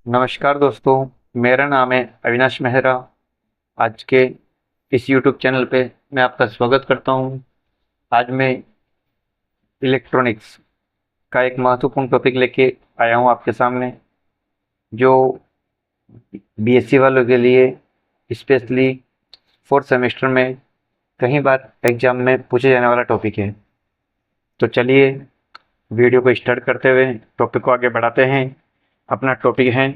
नमस्कार दोस्तों, मेरा नाम है अविनाश मेहरा। आज के इस YouTube चैनल पे मैं आपका स्वागत करता हूँ। आज मैं इलेक्ट्रॉनिक्स का एक महत्वपूर्ण टॉपिक लेके आया हूँ आपके सामने, जो बीएससी वालों के लिए स्पेशली फोर्थ सेमेस्टर में कई बार एग्जाम में पूछे जाने वाला टॉपिक है। तो चलिए वीडियो को स्टार्ट करते हुए टॉपिक को आगे बढ़ाते हैं। अपना टॉपिक है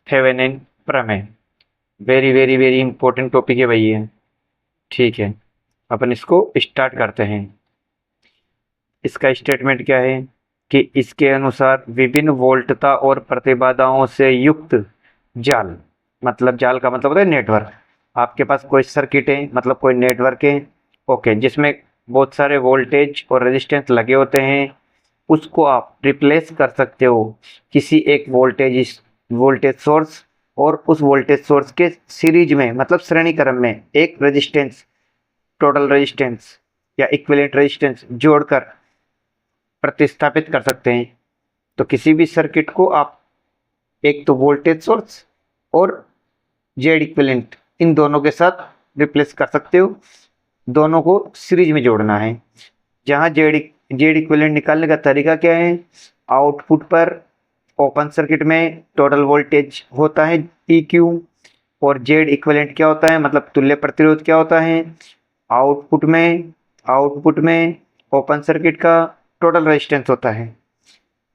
थेवेनिन प्रमेय। Very very very important topic है भाई ये। ठीक है, अपन इसको स्टार्ट करते हैं। इसका स्टेटमेंट क्या है कि इसके अनुसार विभिन्न वोल्टता और प्रतिबाधाओं से युक्त जाल, मतलब जाल का मतलब होता है नेटवर्क। आपके पास कोई सर्किट है, मतलब कोई नेटवर्क है, ओके, जिसमें बहुत सारे वोल्टेज और रेजिस्टेंस लगे होते हैं। उसको आप रिप्लेस कर सकते हो किसी एक वोल्टेज सोर्स, और उस वोल्टेज सोर्स के सीरीज में, मतलब श्रेणी क्रम में एक रेजिस्टेंस, टोटल रेजिस्टेंस या इक्विवेलेंट रेजिस्टेंस जोड़कर प्रतिस्थापित कर सकते हैं। तो किसी भी सर्किट को आप एक तो वोल्टेज सोर्स और जेड इक्विवेलेंट, इन दोनों के साथ रिप्लेस कर सकते हो। दोनों को सीरीज में जोड़ना है। जहां जेड इक्विवेलेंट निकालने का तरीका क्या है, आउटपुट पर ओपन सर्किट में टोटल वोल्टेज होता है पी क्यू, और जेड इक्विवेलेंट क्या होता है, मतलब तुल्य प्रतिरोध क्या होता है, आउटपुट में ओपन सर्किट का टोटल रेजिस्टेंस होता है।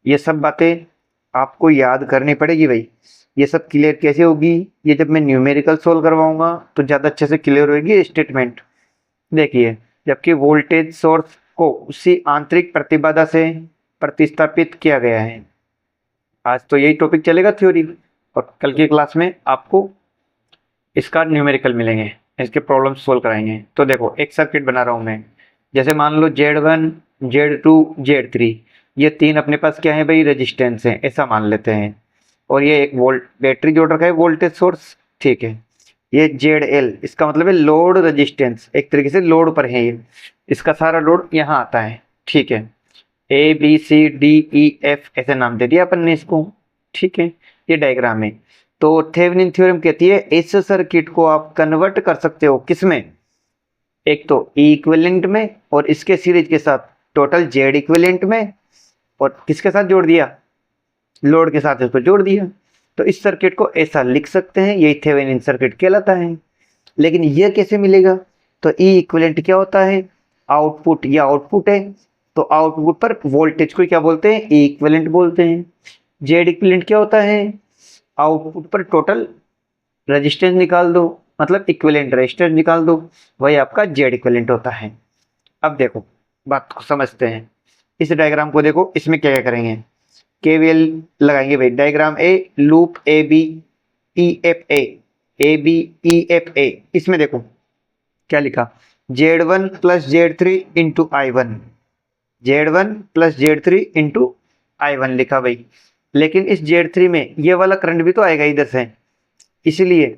ये सब बातें आपको याद करनी पड़ेगी भाई। ये सब क्लियर कैसे होगी, ये जब मैं न्यूमेरिकल सोल्व करवाऊंगा तो ज़्यादा अच्छे से क्लियर होगी स्टेटमेंट। देखिए, जबकि वोल्टेज सोर्स को उसी आंतरिक प्रतिबाधा से प्रतिस्थापित किया गया है। आज तो यही टॉपिक चलेगा थ्योरी, और कल की क्लास में आपको इसका न्यूमेरिकल मिलेंगे, इसके प्रॉब्लम सोल्व कराएंगे। तो देखो, एक सर्किट बना रहा हूँ मैं। जैसे मान लो Z1, Z2, Z3, ये तीन अपने पास क्या है भाई, रेजिस्टेंस है, ऐसा मान लेते हैं। और ये एक वोल्ट बैटरी जोड़ रखा है, वोल्टेज सोर्स, ठीक है। ये ZL, इसका मतलब है लोड रेजिस्टेंस, एक तरीके से लोड पर है ये। इसका सारा लोड यहाँ आता है, ठीक है। ABCDEF ऐसे नाम दे दिया अपन ने इसको, ठीक है। ये डायग्राम है। तो थेवेनिन थ्योरम कहती है इस सर्किट को आप कन्वर्ट कर सकते हो किसमें, एक तो ई इक्विवेलेंट में, और इसके सीरीज के साथ टोटल जेड इक्विवेलेंट में, और किसके साथ जोड़ दिया, लोड के साथ इसको जोड़ दिया। तो इस सर्किट को ऐसा लिख सकते हैं, यही थेवेनिन सर्किट कहलाता है। लेकिन यह कैसे मिलेगा, तो ई इक्विवेलेंट क्या होता है, आउटपुट, या आउटपुट है तो आउटपुट पर वोल्टेज को क्या बोलते हैं, ई इक्विवेलेंट बोलते हैं। जेड इक्विवेलेंट क्या होता है, आउटपुट पर टोटल रेजिस्टेंस निकाल दो, मतलब इक्विवेलेंट रेजिस्टेंस निकाल दो, वही आपका जेड इक्विवेलेंट होता है। अब देखो, बात को समझते हैं। इस डायग्राम को देखो, इसमें क्या क्या करेंगे, केवीएल लगाएंगे भाई। Diagram A, loop A B E F A B E F A. इसमें देखो क्या लिखा, Z1 plus Z3 into I1, Z1 plus Z3 into I1 लिखा भाई। लेकिन इस Z3 में ये वाला करंट भी तो आएगा इधर से, इसलिए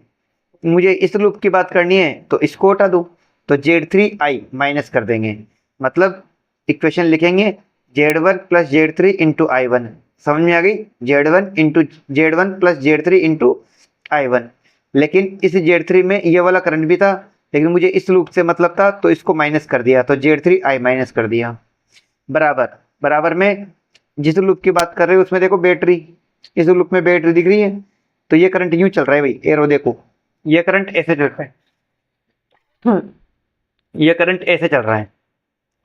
मुझे इस लूप की बात करनी है, तो इसको हटा दो। तो Z3I माइनस कर देंगे, मतलब इक्वेशन लिखेंगे Z1 plus Z3 into I1। समझ में आ गई, Z1 plus Z3 into I1। लेकिन इस Z3 में ये वाला करंट भी था, लेकिन मुझे इस लूप से मतलब था, तो इसको माइनस कर दिया, तो Z3I माइनस कर दिया। बराबर बराबर में जिस लूप की बात कर रहे हो उसमें देखो बैटरी, इस लूप में बैटरी दिख रही है, तो ये करंट यूं चल रहा है भाई, एरो देखो, ये करंट ऐसे चल रहा है, ये करंट ऐसे चल रहा है।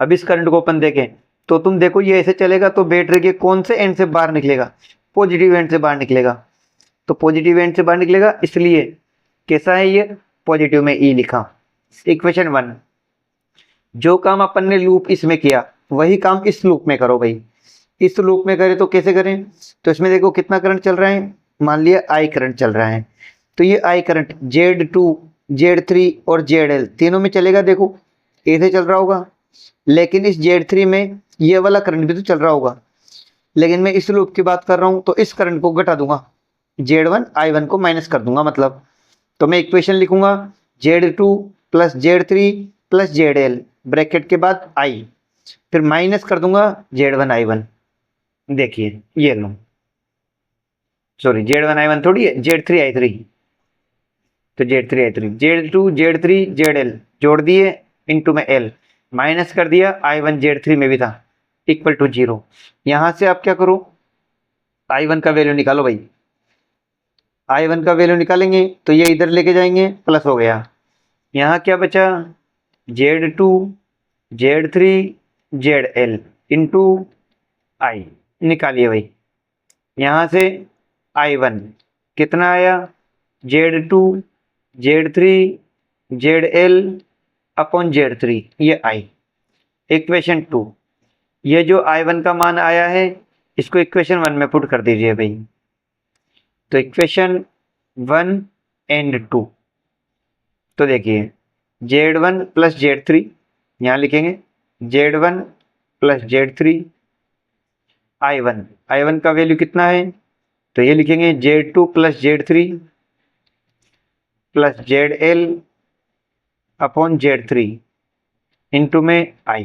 अब इस करंट को अपन देखें, तो तुम देखो ये ऐसे चलेगा तो बैटरी के कौन से एंड से बाहर निकलेगा, पॉजिटिव एंड से बाहर निकलेगा। तो पॉजिटिव एंड से बाहर निकलेगा, इसलिए कैसा है ये, पॉजिटिव में ई लिखा। इक्वेशन 1, जो काम अपन ने लूप इसमें किया वही काम इस लूप में करो भाई। इस लूप में करें तो कैसे करें, तो इसमें देखो कितना करंट चल रहा है, मान लिया आई करंट चल रहा है। तो ये आई करंट Z2, Z3 और ZL तीनों में चलेगा, देखो ऐसे चल रहा होगा। लेकिन इस Z3 में ये वाला करंट भी तो चल रहा होगा, लेकिन मैं इस लूप की बात कर रहा हूँ, तो इस करंट को घटा दूंगा, Z1 I1 को माइनस कर दूंगा मतलब। तो मैं इक्वेशन लिखूंगा Z2 plus Z3 plus ZL, bracket के बाद I, फिर माइनस कर दूंगा Z1 I1। देखिए ये लो, सॉरी Z1 I1 थोड़ी है, Z3 I3, तो Z3 I3, Z2 Z3 ZL जोड़ दिए इनटू में L माइनस कर दिया, I1 Z3 में भी था, इक्वल टू 0। यहां से आप क्या करो, I1 का वैल्यू निकालो भाई, I1 का वैल्यू निकालेंगे तो ये इधर लेके जाएंगे, प्लस हो गया। यहाँ क्या बचा, Z2 Z3 ZL into I, निकालिए भाई। यहाँ से I1 कितना आया, Z2 Z3 ZL upon Z3, ये I। इक्वेशन 2, ये जो I1 का मान आया है इसको इक्वेशन 1 में पुट कर दीजिए भाई। तो इक्वेशन 1 एंड 2, तो देखिए Z1 प्लस Z3 यहाँ लिखेंगे, Z1 प्लस Z3 I1 का वैल्यू कितना है, तो ये लिखेंगे Z2 plus Z3 plus ZL upon Z3 into में I,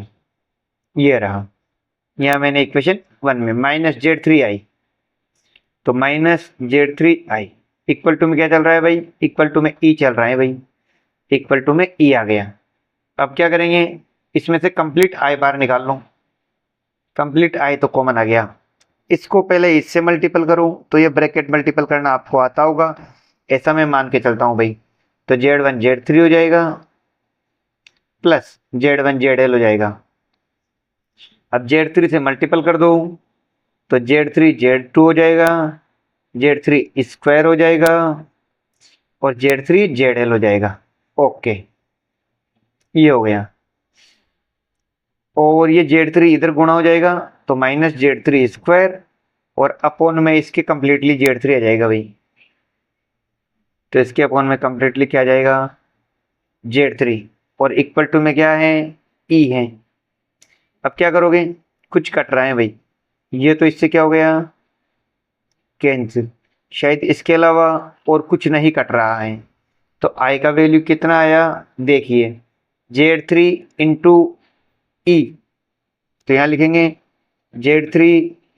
ये रहा। यहाँ मैंने इक्वेशन 1 में माइनस Z3I, तो माइनस Z3I इक्वल टू में क्या चल रहा है भाई, इक्वल टू में E चल रहा है भाई, इक्वल टू में E आ गया। अब क्या करेंगे, इसमें से कंप्लीट I बार निकाल लो, कंप्लीट I तो कॉमन आ गया, इसको पहले इससे मल्टीपल करो, तो ये ब्रैकेट मल्टीपल करना आपको आता होगा, ऐसा मैं मान के चलता हूँ भाई। तो Z1 Z3 हो जाएगा प्लस Z1 ZL हो जाएगा। अब Z3 से मल्टीपल कर दो तो Z3 Z2 हो जाएगा, Z3 स्क्वायर हो जाएगा और Z3 ZL हो जाएगा। ओके, ये हो गया। और ये Z3 इधर गुणा हो जाएगा तो माइनस Z3 स्क्वायर और अपॉन में इसके कंप्लीटली Z3 आ जाएगा भाई, तो इसके अपॉन में कंप्लीटली क्या आ जाएगा, Z3 और इक्वल टू में क्या है, E है। अब क्या करोगे, कुछ कट रहा है भाई, ये तो इससे क्या हो गया, कैंसिल, शायद इसके अलावा और कुछ नहीं कट रहा है। तो I का वैल्यू कितना आया देखिए, Z3 इंटू E, तो यहाँ लिखेंगे Z3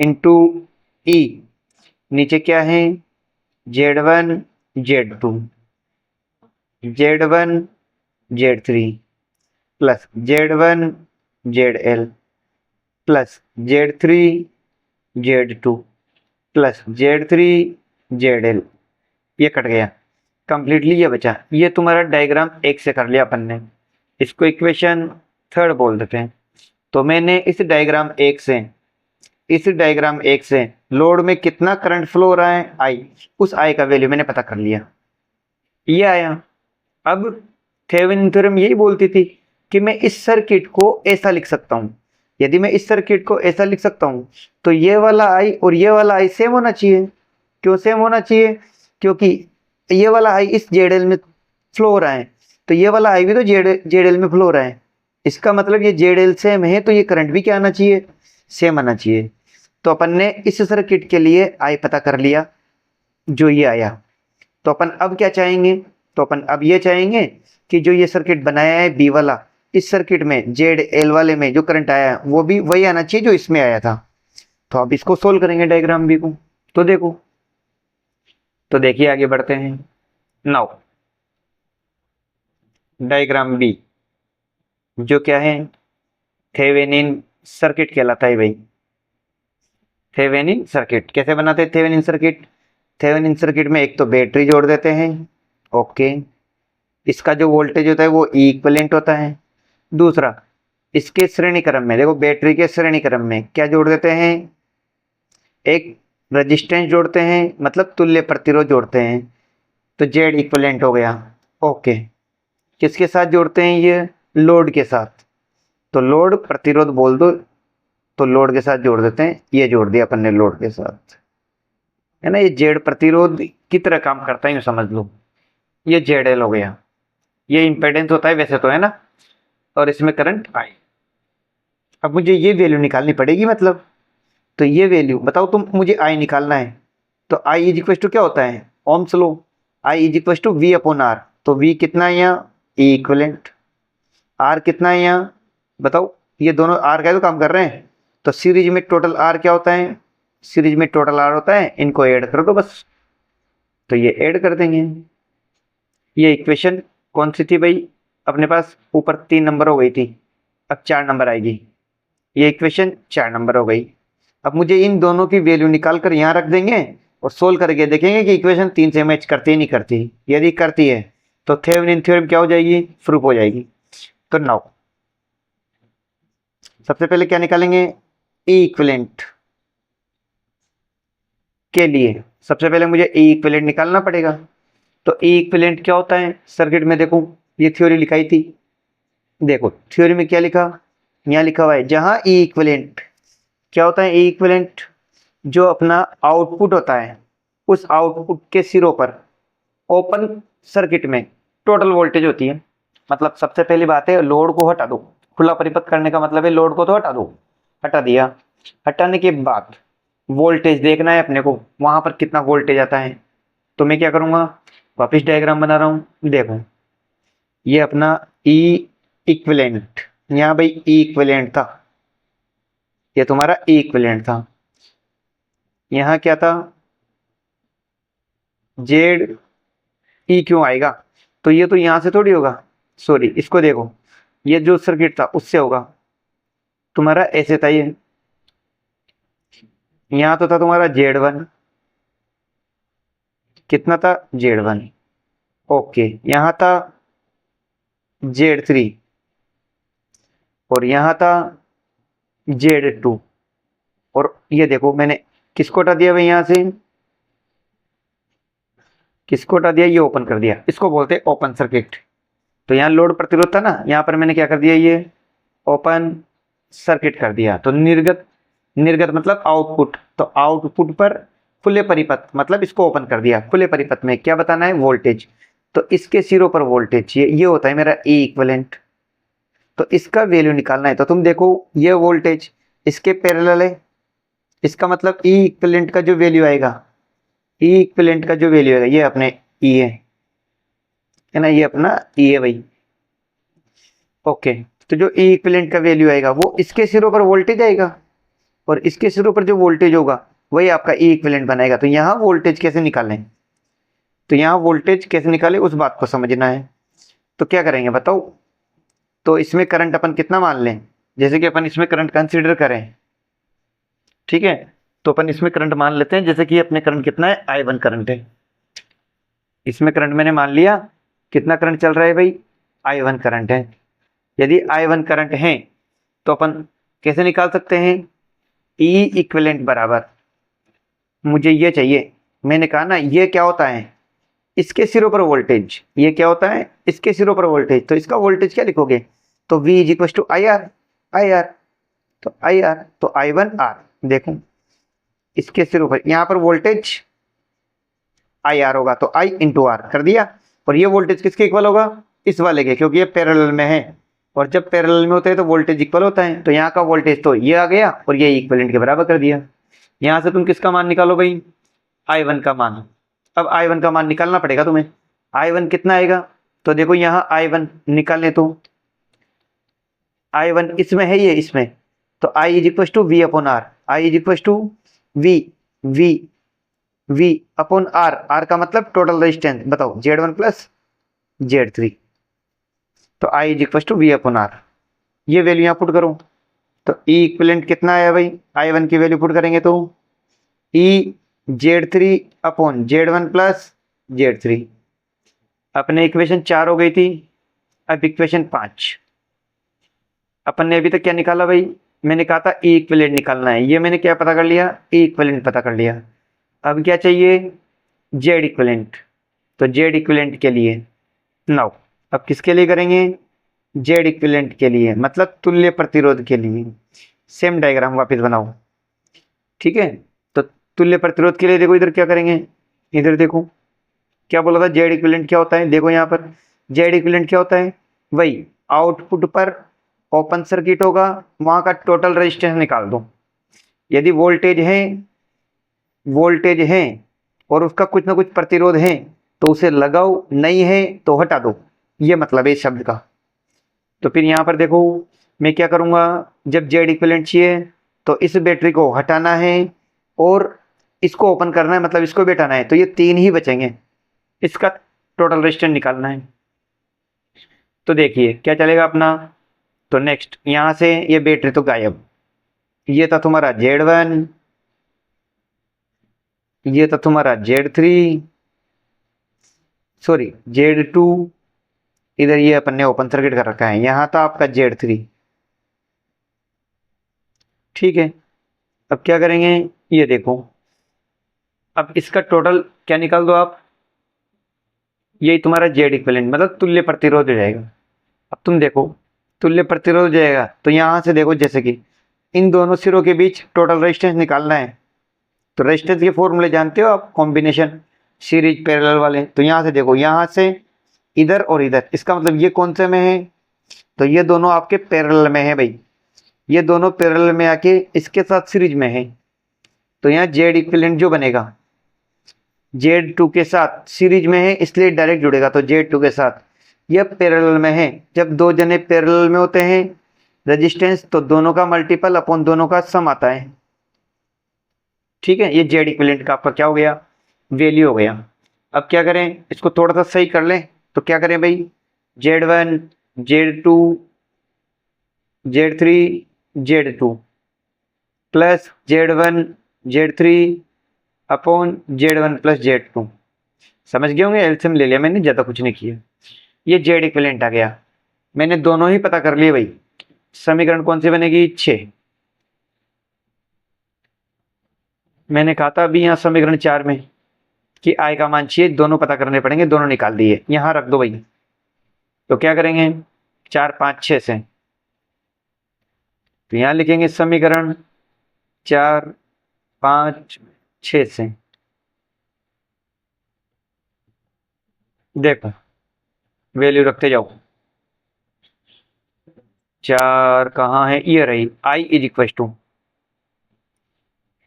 इंटू E, नीचे क्या है Z1 Z2 Z1 Z3 plus Z1 ZL plus Z3 Z2 plus Z3 ZL, ये कट गया कंप्लीटली, ये बचा। ये तुम्हारा डायग्राम 1 से कर लिया अपन ने, इसको इक्वेशन 3 बोल देते हैं। तो मैंने इस डायग्राम 1 से लोड में कितना करंट फ्लो हो रहा है I, उस I का वैल्यू मैंने पता कर लिया, ये आया। अब थेवेनिन थ्योरम यही बोलती थी कि मैं इस सर्किट को ऐसा लिख सकता हूँ, यदि मैं इस सर्किट को ऐसा लिख सकता हूँ तो ये वाला I और ये वाला I सेम होना चाहिए। क्यों सेम होना चाहिए, क्योंकि ये वाला I इस ZL में फ्लो हो रहा है, तो ये वाला I भी तो ZL में फ्लो हो रहा है, इसका मतलब ये ZL सेम है, तो ये करंट भी क्या आना चाहिए, सेम आना चाहिए। तो अपन ने इस सर्किट के लिए I पता कर लिया, जो ये आया। तो अपन अब क्या चाहेंगे, तो अपन अब ये चाहेंगे कि जो ये सर्किट बनाया है B वाला, इस सर्किट में ZL वाले में जो करंट आया है वो भी वही आना चाहिए जो इसमें आया था। तो अब इसको सोल्व करेंगे डायग्राम B को, तो देखो, तो देखिए आगे बढ़ते हैं। नाउ डायग्राम B जो क्या है, थेवेनिन सर्किट कहलाता है भाई। थेवेनिन सर्किट कैसे बनाते हैं, थेवेनिन सर्किट, थेवेनिन सर्किट में एक तो बैटरी जोड़ देते हैं, ओके, इसका जो वोल्टेज होता है वो ई इक्विवेलेंट होता है। दूसरा, इसके श्रेणी क्रम में देखो, बैटरी के श्रेणी क्रम में क्या जोड़ देते हैं, एक रेजिस्टेंस जोड़ते हैं, मतलब तुल्य प्रतिरोध जोड़ते हैं, तो जेड इक्विवेलेंट हो गया। ओके, किसके साथ जोड़ते हैं, ये लोड के साथ, तो लोड प्रतिरोध बोल दो, तो लोड के साथ जोड़ देते हैं, ये जोड़ दिया अपन ने लोड के साथ, है ना। ये जेड प्रतिरोध की तरह काम करता है, यूँ समझ लो, ये ZL हो गया, ये इंपेडेंस होता है वैसे तो, है ना, और इसमें करंट I। अब मुझे ये वैल्यू निकालनी पड़ेगी, मतलब तो ये वैल्यू बताओ तुम, मुझे I निकालना है, तो I इज इक्वल टू क्या होता है, Ohm's law, I is equal to V upon R, तो V कितना है यहाँ, E इक्विवेलेंट, R कितना है यहाँ बताओ, ये दोनों R का तो काम कर रहे हैं, तो सीरीज में टोटल R क्या होता है सीरीज में टोटल आर होता है, इनको ऐड कर दो बस। तो ये ऐड कर देंगे। ये इक्वेशन कौन सी थी भाई, अपने पास ऊपर 3 नंबर हो गई थी, अब 4 नंबर आएगी। ये इक्वेशन 4 नंबर हो गई। अब मुझे इन दोनों की वैल्यू निकाल कर यहाँ रख देंगे और सोल्व करके देखेंगे कि इक्वेशन 3 से मैच करती है नहीं करती। यदि करती है तो थेवेनिन थ्योरम क्या हो जाएगी, प्रूफ हो जाएगी। तो नाउ सबसे पहले क्या निकालेंगे, ई इक्विवेलेंट के लिए सबसे पहले मुझे ई इक्विवेलेंट निकालना पड़ेगा। तो ई इक्विवेलेंट क्या होता है, सर्किट में देखो ये थ्योरी लिखाई थी, देखो थ्योरी में क्या लिखा, यहाँ लिखा हुआ है जहां ई इक्विवेलेंट क्या होता है, ई इक्विवेलेंट जो अपना आउटपुट होता है उस आउटपुट के सिरों पर ओपन सर्किट में टोटल वोल्टेज होती है। मतलब सबसे पहली बात है लोड को हटा दो, खुला परिपथ करने का मतलब है लोड को तो हटा दो, हटा दिया। हटाने के बाद वोल्टेज देखना है अपने को, वहां पर कितना वोल्टेज आता है। तो मैं क्या करूंगा, वापस डायग्राम बना रहा हूं, देखो ये अपना ई इक्विवेलेंट, यहाँ भाई ई इक्विवेलेंट था, ये तुम्हारा ई इक्विवेलेंट था। यहाँ क्या था, जेड ई क्यों आएगा, तो ये तो यहां से थोड़ी होगा, सॉरी इसको देखो, ये जो सर्किट था उससे होगा, तुम्हारा ऐसे था ये, यहां तो था तुम्हारा Z1, कितना था Z1, ओके, यहां था Z3 और यहां था Z2। और ये देखो मैंने किसको हटा दिया भाई, यहां से किसको हटा दिया, ये ओपन कर दिया, इसको बोलते हैं ओपन सर्किट। तो यहाँ लोड प्रतिरोध था ना, यहाँ पर मैंने क्या कर दिया, ये ओपन सर्किट कर दिया। तो निर्गत, निर्गत मतलब आउटपुट, तो आउटपुट पर खुले परिपथ मतलब इसको ओपन कर दिया। खुले परिपथ में क्या बताना है, वोल्टेज। तो इसके सिरों पर वोल्टेज, ये होता है मेरा ई इक्विवेलेंट। तो इसका वैल्यू निकालना है। तो तुम देखो ये वोल्टेज इसके पैरेलल है, इसका मतलब ई इक्विवेलेंट का जो वैल्यू आएगा, ई इक्विवेलेंट का जो वैल्यू आएगा ये अपने ई है ना, ये अपना ई है भाई, ओके। तो जो ई इक्विवेलेंट का वैल्यू आएगा वो इसके सिरों पर वोल्टेज आएगा और इसके सिरों पर जो वोल्टेज होगा वही आपका ई इक्विवेलेंट बनाएगा। तो यहाँ वोल्टेज कैसे निकालें, तो यहाँ वोल्टेज कैसे निकालें उस बात को समझना है। तो क्या करेंगे बताओ, तो इसमें करंट अपन कितना मान लें, जैसे कि अपन इसमें करंट कंसीडर करें, ठीक है। तो अपन इसमें करंट मान लेते हैं, जैसे कि अपने करंट कितना है, I1 करंट है। इसमें करंट मैंने मान लिया, कितना करंट चल रहा है भाई, I1 करंट है। यदि I1 करंट है तो अपन कैसे निकाल सकते हैं, ई इक्विवेलेंट बराबर, मुझे ये चाहिए, मैंने कहा ना ये क्या होता है, इसके सिरों पर वोल्टेज, ये क्या होता है इसके सिरों पर वोल्टेज। तो इसका वोल्टेज क्या लिखोगे, तो V is equal to I R, I R, तो आई आर, तो I1 R, देखो इसके सिरों पर यहाँ पर वोल्टेज आई आर होगा, तो I इंटू आर कर दिया। और ये वोल्टेज किसके इक्वल होगा, इस वाले के, क्योंकि ये पैरेलल में है और जब पैरेलल में होते हैं तो वोल्टेज इक्वल होता है। तो यहाँ का वोल्टेज तो ये आ गया और ये इक्विवेलेंट के बराबर कर दिया। यहाँ से तुम किसका मान निकालो भाई, I1 का मान। अब I1 का मान निकालना पड़ेगा तुम्हें, I1 कितना आएगा, तो देखो यहाँ I1 निकालने, तो I1 इसमें है, ये इसमें, तो I is equal to V upon R, I is equal to V upon R, R का मतलब टोटल रेजिस्टेंस, बताओ Z1 प्लस Z3, तो I is equal to V upon R. ये वैल्यू यहाँ पुट करो, तो ई इक्विवेलेंट कितना आया भाई, I1 की वैल्यू पुट करेंगे तो ई Z3 upon Z1 plus Z3। अपने इक्वेशन 4 हो गई थी, अब इक्वेशन 5। अपन ने अभी तक क्या निकाला भाई, मैंने कहा था ई इक्विवेलेंट निकालना है, ये मैंने क्या पता कर लिया, ई इक्विवेलेंट पता कर लिया। अब क्या चाहिए, जेड इक्विवेलेंट। तो जेड इक्विवेलेंट के लिए नाउ, अब किसके लिए करेंगे, जेड इक्विवेलेंट के लिए, मतलब तुल्य प्रतिरोध के लिए। सेम डायग्राम वापस बनाओ, ठीक है। तो तुल्य प्रतिरोध के लिए देखो इधर क्या करेंगे, इधर देखो क्या बोला था, जेड इक्विवेलेंट क्या होता है, देखो यहाँ पर जेड इक्विवेलेंट क्या होता है, वही आउटपुट पर ओपन सर्किट होगा, वहां का टोटल रेजिस्टेंस निकाल दो। यदि वोल्टेज है और उसका कुछ ना कुछ प्रतिरोध है तो उसे लगाओ, नहीं है तो हटा दो, ये मतलब है इस शब्द का। तो फिर यहाँ पर देखो मैं क्या करूँगा, जब जेड इक्विवेलेंट चाहिए तो इस बैटरी को हटाना है और इसको ओपन करना है, मतलब इसको भी हटाना है, तो ये 3 ही बचेंगे। इसका टोटल रेजिस्टेंस निकालना है। तो देखिए क्या चलेगा अपना। तो नेक्स्ट यहाँ से ये बैटरी तो गायब। ये था तुम्हारा Z1, ये था तुम्हारा Z3, सॉरी Z2, इधर ये अपन ने ओपन सर्किट कर रखा है। यहाँ था आपका Z3। ठीक है, अब क्या करेंगे, ये देखो, अब इसका टोटल क्या निकाल दो आप, यही तुम्हारा जेड इक्विवेलेंट मतलब तुल्य प्रतिरोध हो जाएगा। अब तुम देखो तुल्य प्रतिरोध हो जाएगा, तो यहाँ से देखो जैसे कि इन दोनों सिरों के बीच टोटल रेजिस्टेंस निकालना है। तो रेजिस्टेंस के फॉर्मूले जानते हो आप, कॉम्बिनेशन सीरीज पैरेलल वाले। तो यहाँ से देखो, यहाँ से इधर और इधर, इसका मतलब ये कौन से में है, तो ये दोनों आपके पैरेलल में है भाई। ये दोनों पैरेलल में आके इसके साथ सीरीज में है। तो यहाँ जेड इक्विवेलेंट जो बनेगा Z2 के साथ सीरीज में है, इसलिए डायरेक्ट जुड़ेगा। तो Z2 के साथ यह पैरेलल में है। जब दो जने पैरेलल में होते हैं रेजिस्टेंस, तो दोनों का मल्टीपल अपॉन दोनों का सम आता है। ठीक है, ये जेड इक्विवेलेंट का आपका क्या हो गया, वैल्यू हो गया। अब क्या करें, इसको थोड़ा सा सही कर लें। तो क्या करें भाई, Z1 Z2 Z3 Z2 plus Z1 Z3 upon Z1 plus Z2। समझ गए होंगे, एलसीएम ले लिया मैंने, ज़्यादा कुछ नहीं किया। ये जेड इक्विवेलेंट आ गया। मैंने दोनों ही पता कर लिए भाई। समीकरण कौन सी बनेगी, 6। मैंने कहा था अभी यहाँ समीकरण 4 में कि आई का मान 6, दोनों पता करने पड़ेंगे, दोनों निकाल दिए, यहाँ रख दो भाई। तो क्या करेंगे, 4 5 6 से, तो यहाँ लिखेंगे समीकरण 4 5 6 से। देखो वैल्यू रखते जाओ। 4 कहाँ है, ये रही, आई इज इक्वल टू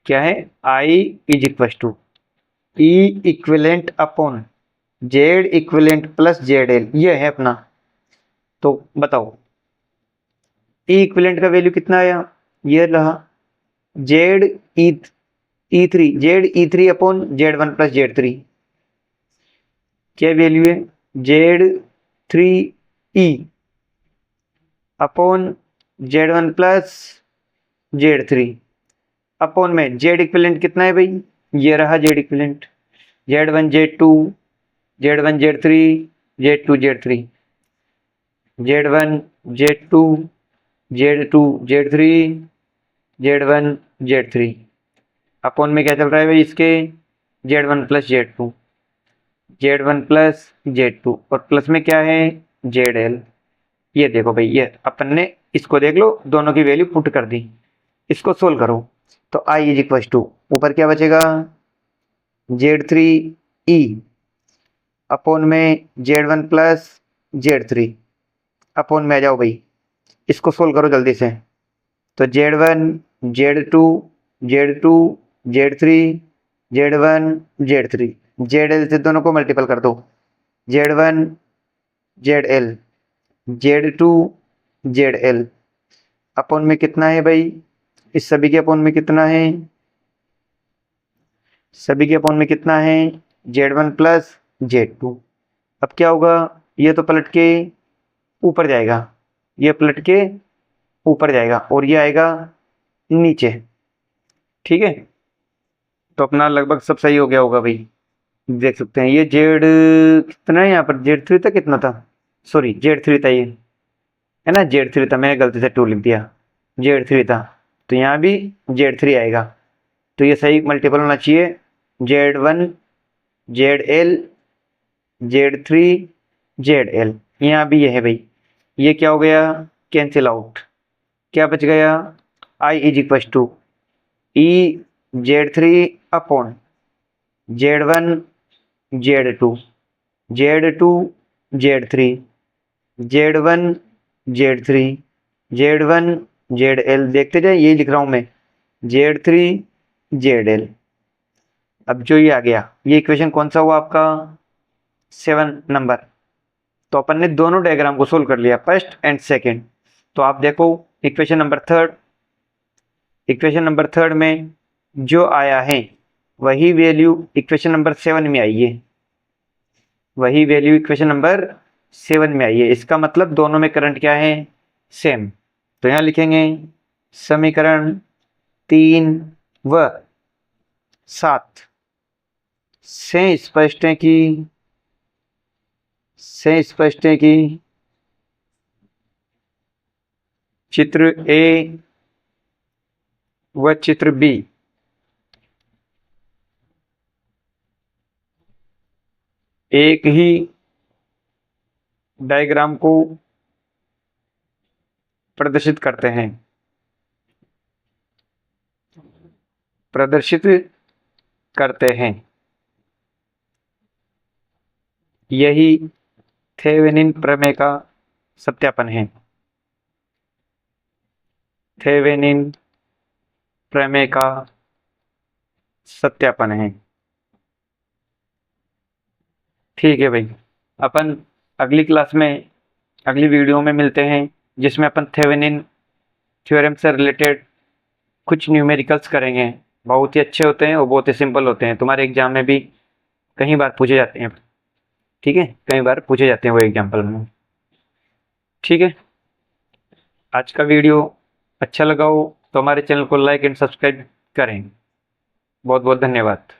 क्या है, I is equal to E equivalent upon Z equivalent plus Z L, ये है अपना। तो बताओ ई इक्विवेलेंट का वैल्यू कितना आया, ये रहा जेड ई three upon Z1 plus Z3। क्या वैल्यू है, Z3 ई upon Z1 plus Z3 upon में जेड इक्विवेलेंट कितना है भाई, ये रहा Z equivalent, Z1 Z2 Z1 Z3 Z2 Z3 Z1 Z2 Z2 Z3 Z1 Z3 upon में क्या चल रहा है भाई इसके, Z1 plus Z2 Z1 plus Z2 और प्लस में क्या है ZL। ये देखो भाई, ये अपन ने इसको देख लो, दोनों की वैल्यू पुट कर दी। इसको सोल्व करो तो आई इज इक्वल टू ऊपर क्या बचेगा, Z3 ई अपॉन में Z1 प्लस Z3 अपॉन में आ जाओ भाई, इसको सोल्व करो जल्दी से। तो Z1 Z2 Z2 Z3 Z1 Z3 ZL से दोनों को मल्टीपल कर दो, Z1 ZL Z2 ZL upon में कितना है भाई, इस सभी के अपॉन में कितना है, सभी के अपॉन में कितना है Z1 प्लस Z2। अब क्या होगा, ये तो पलट के ऊपर जाएगा, ये पलट के ऊपर जाएगा और ये आएगा नीचे। ठीक है, तो अपना लगभग सब सही हो गया होगा भाई। देख सकते हैं ये जेड कितना है, यहाँ पर Z3 था, कितना था, सॉरी Z3 था, ये है ना Z3 था, मैंने गलती से 2 लिख दिया, Z3 था। तो यहाँ भी Z3 आएगा, तो ये सही मल्टीपल होना चाहिए, Z1 ZL Z3 ZL। यहाँ भी ये है भाई, ये क्या हो गया, कैंसिल आउट, क्या बच गया, I is equal to E Z3 upon Z1 Z2 Z2 Z3 Z1 Z3 Z1 ZL। देखते जाए, यही लिख रहा हूं मैं, Z3 ZL। अब जो ये आ गया, ये इक्वेशन कौन सा हुआ आपका, 7 नंबर। तो अपन ने दोनों डायग्राम को सोल्व कर लिया, फर्स्ट एंड सेकंड। तो आप देखो equation number third, equation number third में जो आया है वही वैल्यू इक्वेशन नंबर 7 में आई है, वही वैल्यू इक्वेशन नंबर 7 में आई है। इसका मतलब दोनों में करंट क्या है, सेम। तो यहां लिखेंगे समीकरण 3 व 7 से स्पष्ट है कि चित्र ए व चित्र बी एक ही डायग्राम को प्रदर्शित करते हैं। यही थेवेनिन प्रमेय का सत्यापन है। थेवेनिन प्रमेय का सत्यापन है। ठीक है भाई, अपन अगली क्लास में, अगली वीडियो में मिलते हैं, जिसमें अपन थेवेनिन थ्योरम से रिलेटेड कुछ न्यूमेरिकल्स करेंगे। बहुत ही अच्छे होते हैं और बहुत ही सिंपल होते हैं, तुम्हारे एग्जाम में भी कई बार पूछे जाते हैं। ठीक है, कई बार पूछे जाते हैं वो एग्जाम्पल में। ठीक है, आज का वीडियो अच्छा लगा हो तो हमारे चैनल को लाइक एंड सब्सक्राइब करें। बहुत बहुत धन्यवाद।